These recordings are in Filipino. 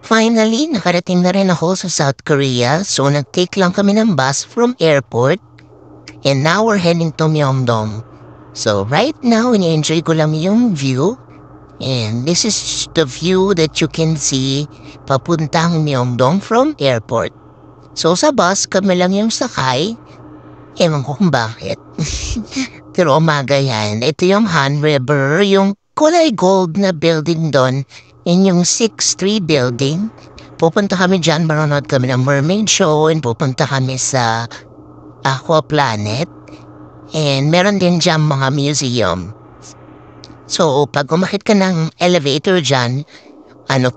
Finally, nakarating na rin ako sa South Korea, so nag-take lang kami ng bus from airport and now we're heading to Myeongdong. So right now, ini-enjoy ko lang yung view and this is the view that you can see papuntang Myeongdong from airport. So sa bus, kami lang yung sakay. Ewan ko kung bakit. Pero umaga yan. Ito yung Han River, yung kulay gold na building doon. Yan yung 6-3 building. Pupunta kami dyan, manonood kami ng mermaid show and pupunta kami sa Aqua Planet. And meron din dyan mga museum. So, pag umakit ka ng elevator dyan,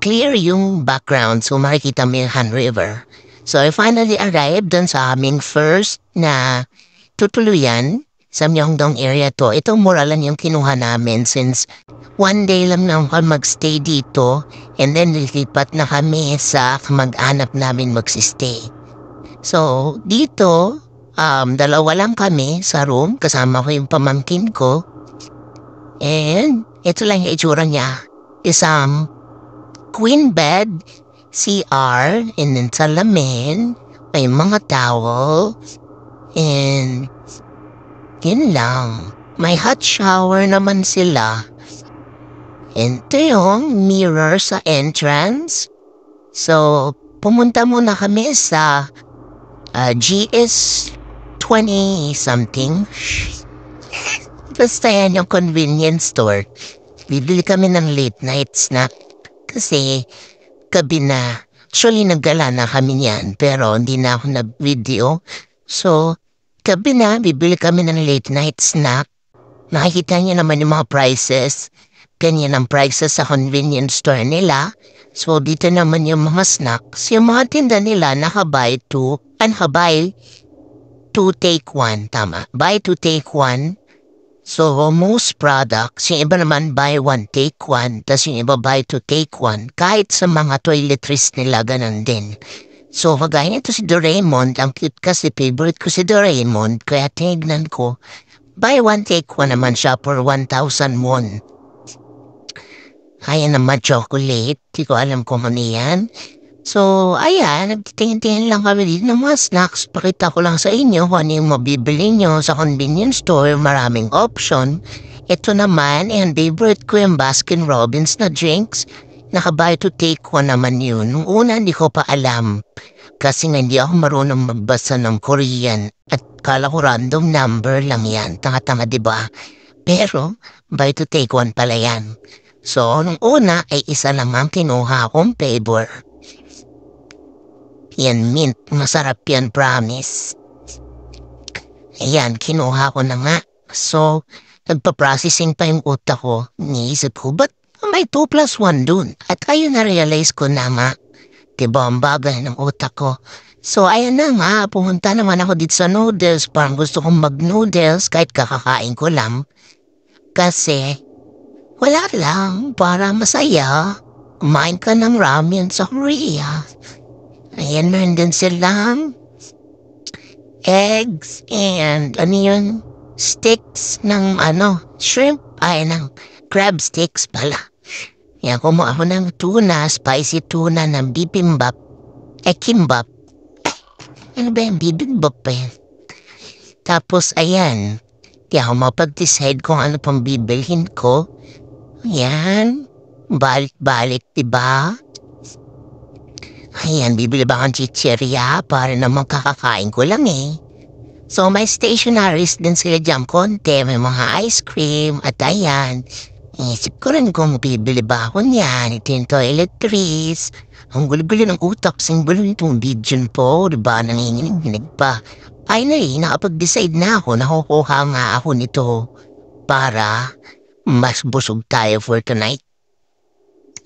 clear yung background so makikita mo yung Han River. So, I finally arrived dun sa aming first na tutuluyan sa Myeongdong area to. Ito mura lang yung kinuha namin since one day lang naman magstay dito and then lilipat na kami sa mag-anak namin magsistay. So, dito, dalawa lang kami sa room kasama ko yung pamangkin ko. And ito lang yung itsura niya. Isang queen bed, CR, and then salamin, may mga towel, and yun lang. May hot shower naman sila. And ito yung mirror sa entrance. So, pumunta muna kami sa GS 20-something. Basta yan yung convenience store. Bibili kami ng late night snack. Kasi, gabi na. Actually, naggala na kami niyan. Pero, hindi na ako nag-video. So, gabi na, bibili kami ng late night snack. Nakikita niyo naman yung mga prices. Ganyan ang prices sa convenience store nila. So, dito naman yung mga snacks. Yung mga tinda nila, naka-buy two take one. Tama. Buy two, take one. So, most products, yung iba naman buy one, take one. Tapos yung iba buy two, take one. Kahit sa mga toiletries nila, ganun din. So, kagaya nito si Doraemon, ang cute kasi favorite ko si Doraemon. Kaya tignan ko, buy one, take one naman siya for 1,000 won. Ayan naman chocolate. Di ko alam kung ano yan. So, ayan, nagtitingin-tingin lang kami dito ng mga snacks. Pakita ko lang sa inyo kung ano yung mabibili nyo sa convenience store. Maraming option. Ito naman, and favorite ko yung Baskin Robbins na drinks. Nakabuy to take one naman yun. Nung una, hindi ko pa alam. Kasi nga hindi ako marunong magbasa ng Korean. At kala ko random number lang yan. Tanga-tanga, diba? Pero, buy to take one pala yan. So, nung una ay isa lang ang kinuha akong flavor. Yan, mint. Masarap yan, promise. Ayan, kinuha ko na nga. So, nagpa-processing pa yung utak ko. Niisip ko, ba't may 2+1 dun? At ayun na-realize ko na nga. Diba, ang bagay ng utak ko. So, ayan na nga, pumunta naman ako dito sa noodles. Parang gusto kong mag-noodles kahit kakakain ko lang. Kasi, wala lang, para masaya. Kumain ka ng ramen sa Korea. Ayan, meron din silang eggs and sticks ng shrimp. Ay, ng crab sticks pala. Yan, kumuha ako ng tuna, spicy tuna ng bibimbap. Kimbap. Ano ba yung bibimbap pa yan? Tapos, ayan. Di ako mapag-decide kung ano pang bibilhin ko. Ayan. Balik-balik, diba? Ayan, bibili ba akong chichirya para naman kakakain ko lang eh. So, may stationaries din sila dyan konti, may mga ice cream, at ayan. Isip ko rin kung bibili ba ako niyan, ito yung toiletries. Ang gulo-gulo ng utak, simbolo nitong video po, diba, nanginginig pa. Finally, nakapag-decide na ako, nakukuha nga ako nito para mas busog tayo for tonight.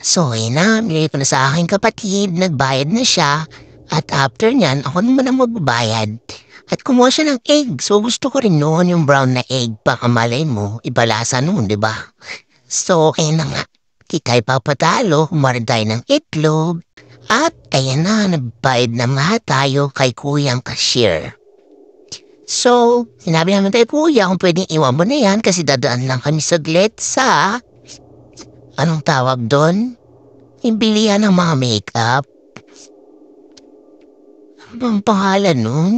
So, binili ko na sa aking kapatid, nagbayad na siya, at after nyan, ako naman ang magbayad. At kumuha siya ng egg, so gusto ko rin noon yung brown na egg, baka malay mo, ibalasa noon, diba? So, na nga, kikay papatalo, kumarin tayo ng itlog, at ayan na, nagbayad na nga tayo kay kuyang cashier. So, sinabi naman tayo, kuya, kung pwedeng iwan mo na yan, kasi dadaan lang kami saglit sa anong tawag doon? Ibili yan ng mga makeup. Ano ang pangalan nun?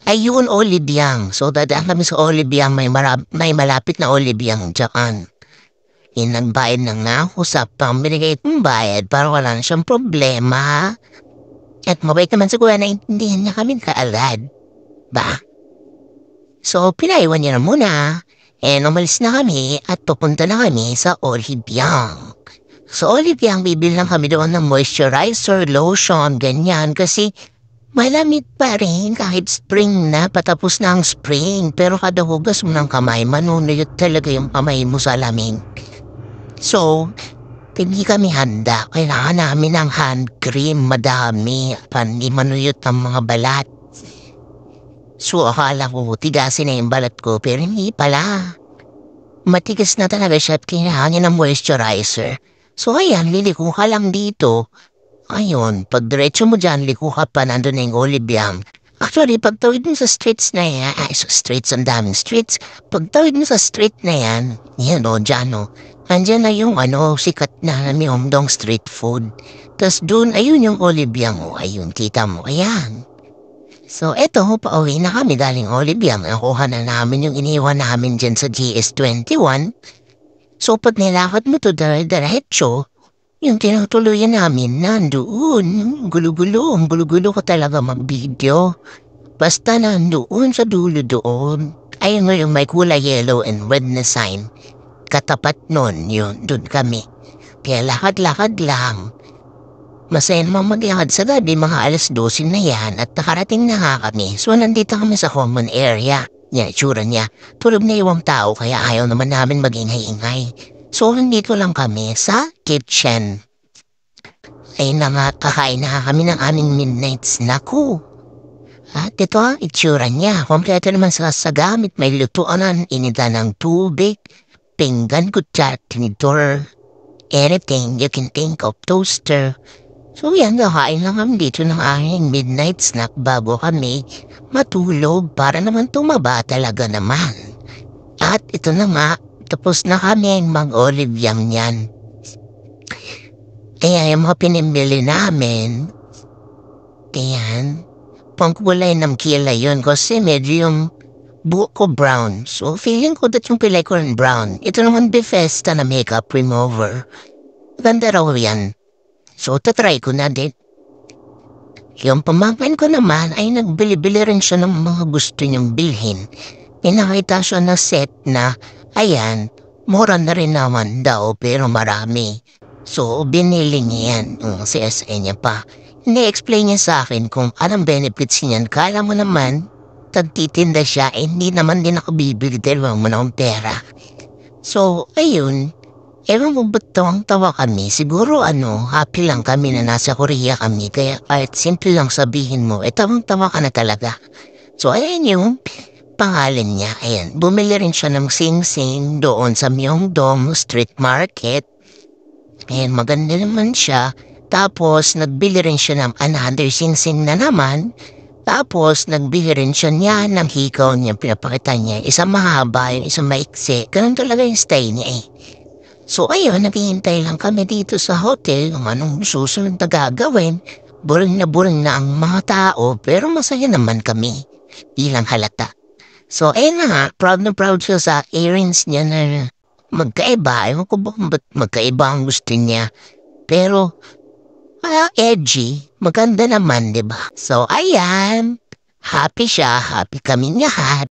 Ayun, Olibyang. So, dadaan kami sa Olibyang. May malapit na Olibyang dyan. Nagbayad lang na ako sa pambinigay kong bayad para wala na siyang problema. At mabait naman siguro na intindihan niya kami kaalad. Ba? So, pinaiwan niya na muna. Umalis na kami at pupunta na kami sa Olibyang. Sa Olibyang, bibili lang kami doon ng moisturizer, lotion, ganyan. Kasi malamig pa rin kahit spring na, patapos na ang spring. Pero kada hugas mo ng kamay, manunuyot talaga yung kamay mo sa lamig. So, hindi kami handa. Kailangan namin ng hand cream, madami. Hindi manuyot ang mga balat. So, akala ko tigasin na yung balat ko, pero hindi pala. Matigas na talaga siya at kailangan niya ng moisturizer. So, ayan, liliko ka lang dito. Ayun, pag diretso mo dyan, liko ka pa, nandun na yung Olibyang. Actually, pag tawid mo sa streets na yan, ang daming streets. Pag tawid mo sa street na yan, yan o, dyan o, andyan na yung sikat na Myeongdong street food. Tapos dun, ayun yung Olibyang o, ayun, kita mo, ayan. So, eto, pauwi na kami galing Olibyang. Nakuha na namin yung iniwan namin dyan sa GS21. So, pag nilakad mo to diretso, yung tinutuluyan namin nandoon. Gulo-gulo ko talaga mag-video. Basta nandoon sa dulo doon. Ayun nga yung may kulay yellow and red na sign. Katapat nun, yun, doon kami. Kaya lakad-lakad lang. Masaya naman maglakad sa gabi, mga alas 12 na yan at nakarating na nga kami. So, nandito kami sa common area. Yan, itsura niya. Tulog na iwang tao kaya ayaw naman namin magingay-ingay. So, nandito lang kami sa kitchen. Ay na nga, kakain na kami ng aming midnight snack ko. At ito ang itsura niya. Kompleto naman sa gamit. May lutuanan, inita ng tubig, pinggan, kutsat, tinidor, anything you can think of, toaster. So yan, kakain lang kami dito ng aming midnight snack bago kami matulog para naman tumaba talaga naman. At ito na nga, tapos na kami mag-Olibyang yan. Kaya yung mga pinimili namin, ayan, pangkulay ng kilay yun kasi medyo yung buhok ko brown. So feeling ko that yung pilay ko rin brown. Ito naman Bethesda na makeup remover. Ganda raw yan. So tatry ko na din. Yung pamangkin ko naman ay nagbili-bili rin siya ng mga gusto niyang bilhin. Pinakita siya na set na, ayan, mura na rin naman daw pero marami. So, binili niya yan, CSA niya pa. Ini-explain niya sa akin kung anong benefits niyan. Kala mo naman, tagtitinda siya, hindi naman din ako bibili dahil mo na akong pera. So, ayun, ewan mo ba't tawang-tawa kami? Siguro happy lang kami na nasa Korea kami. Kaya kahit simple lang sabihin mo, tawang-tawa ka na talaga. So, ayan yung pangalan niya. Ayan, bumili rin siya ng sing-sing doon sa Myeongdong Street Market. Ayan, maganda naman siya. Tapos, nagbili rin siya ng another sing-sing na naman. Tapos, nagbili rin siya niya ng hikaw niya. Pinapakita niya, isang mahaba, yung isang maiksi. Ganun talaga yung style niya eh. So, ayun, naghihintay lang kami dito sa hotel kung anong susunod na gagawin. Buring na ang mga tao, pero masaya naman kami. Ilang halata. So, ayun na nga, proud na proud siya sa earrings niya na magkaiba. Ewan ko ba kung ba't magkaiba ang gusto niya. Pero, edgy, maganda naman, diba? So, ayan, happy siya, happy kami lahat.